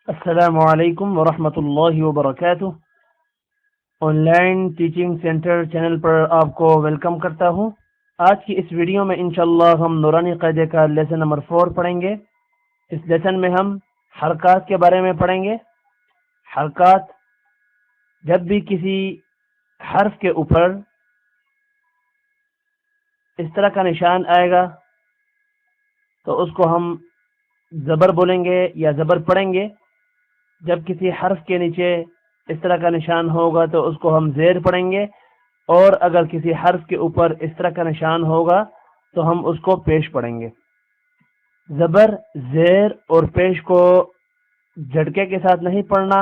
अस्सलामुअलैकुम वरहमतुल्लाहि वबरकातुह। Online teaching centre channel पर आपको वेलकम करता हूं। आज की इस वीडियो में इंशाअल्लाह हम नूरानी कायदे का लेसन नंबर 4 पढ़ेंगे। इस लेसन में हम हरकत के बारे में पढ़ेंगे। हरकत, जब भी किसी हर्फ के ऊपर इस तरह का निशान आएगा तो उसको हम ज़बर बोलेंगे या ज़बर पढ़ेंगे। जब किसी हर्फ के नीचे इस तरह का निशान होगा तो उसको हम ज़ेर पढ़ेंगे, और अगर किसी हर्फ के ऊपर इस तरह का निशान होगा तो हम उसको पेश पढ़ेंगे। ज़बर, ज़ेर और पेश को झटके के साथ नहीं पढ़ना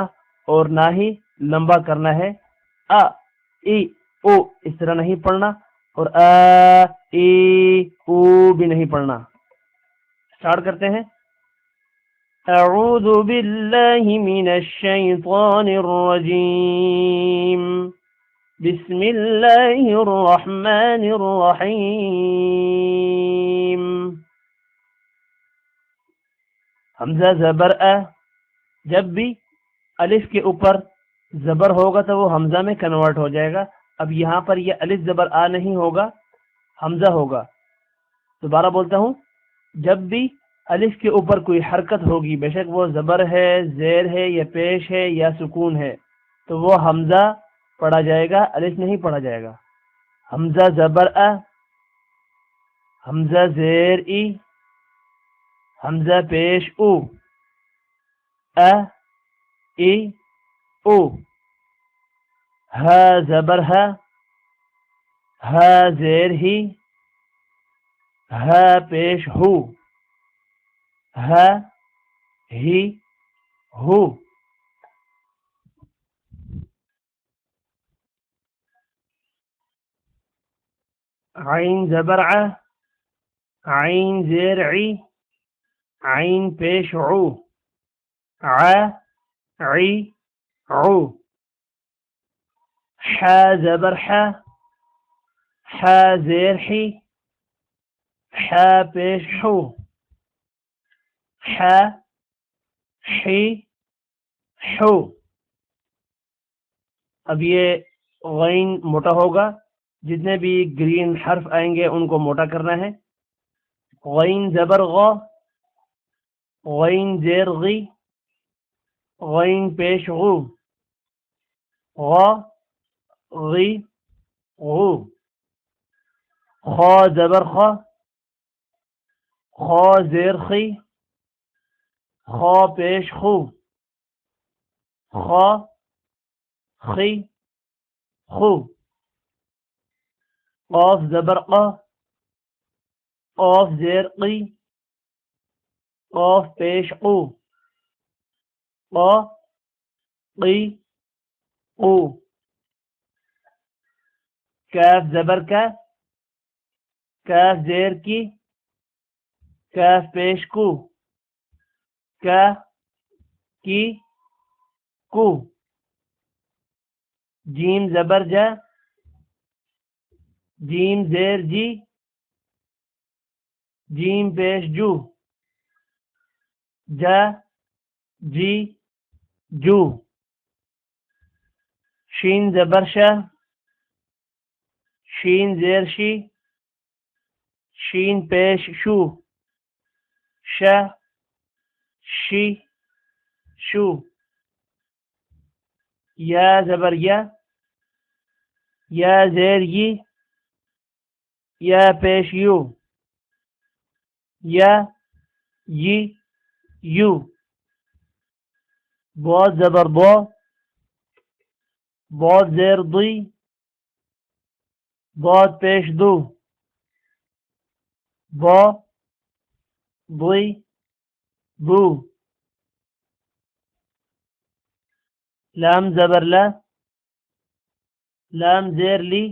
और ना ही लंबा करना है। अ, ई, ओ इस तरह नहीं पढ़ना, और अ, ई, ऊ भी नहीं पढ़ना। स्टार्ट करते हैं। अऊज़ु बिल्लाहि मिनश शैतानिर रजीम। बिस्मिल्लाहिर रहमानिर रहीम। हमजा ज़बर अ, जब भी अलिफ के ऊपर ज़बर होगा तो वो हमजा में कन्वर्ट हो जाएगा। अब यहाँ पर ये अलिफ ज़बर आ नहीं होगा, हमजा होगा। दोबारा बोलता हूँ, जब भी अलिफ के ऊपर कोई हरकत होगी, बेशक वो ज़बर है, ज़ेर है या पेश है या सुकून है, तो वो हमजा पढ़ा जाएगा, अलिफ नहीं पढ़ा जाएगा। हमजा ज़बर अ, हमजा ज़ेर ई, हमजा पेश उ, अ, ई, उ। हा ज़बर हा, हा ज़ेर ही, हा पेश हु, हा ही, हु। आइन ज़बर आ, आइन ज़ेर ई, आइन पेश उ, आ, ई, उ। हा ज़बर हा, हा ज़ेर ही, हा पेश हु, हा, ही, हु। अब ये गैन मोटा होगा, जितने भी ग्रीन हर्फ आएंगे उनको मोटा करना है। गैन ज़बर ग, गैन ज़ेर गी, गैन पेश गु, ग, गी, गु। ख ज़बर ख, ख ज़ेर खी, ख पेश खु, ख, खी, खु। क़ाफ ज़बर क़, क़ाफ ज़ेर क़ी, क़ाफ पेश क़ु, क़, क़ी, क़ु। काफ ज़बर का, काफ ज़ेर की, काफ पेश कु, का, की, कु। जीम ज़बर जा, जीम ज़ेर जी, जीम पेश जू, जा, जी, जू। शीन ज़बर शा, शीन ज़ेर शी, शीन पेश शू, शा, शी, शू। या ज़बर या ज़ेर यी, या पेश यू, या, यी, यू। बहुत ज़बर बो, बहुत ज़ेर दुई, बहुत पेश दू, बो, बुई, बू। लाम ज़बर ला, लाम ज़ेर ली,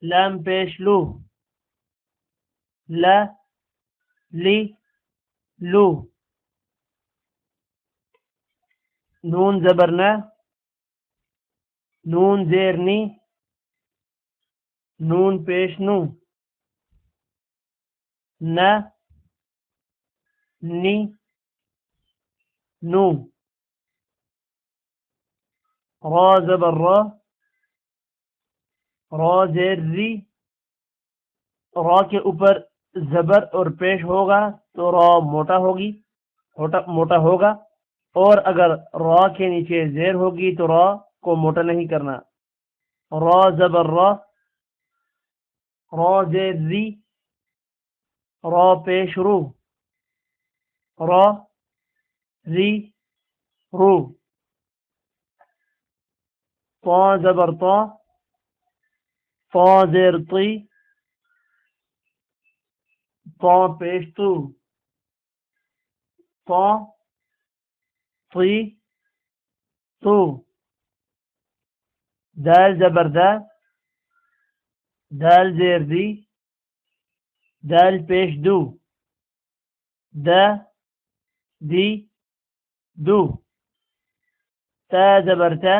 लाम पेश लू, ला, ली, लू। नून ज़बर ना, नून ज़ेर नी, नून पेश नू, ना, नी, नू, रा ज़बर रा, रा ज़ेर री, रा के ऊपर ज़बर और पेश होगा तो रा मोटा होगी, मोटा होगा, और अगर रा के नीचे ज़ेर होगी तो रा को मोटा नहीं करना। रा ज़बर रा, रा ज़ेर री, रा पेश रू, रा री रू, ता ज़बर ता, ता ज़ेर ती, ता पेश तू, ता ती तू, दाल ज़बर दा, दाल ज़ेर दी, दाल पेश दू, दा दी दू, ता ज़बर ता,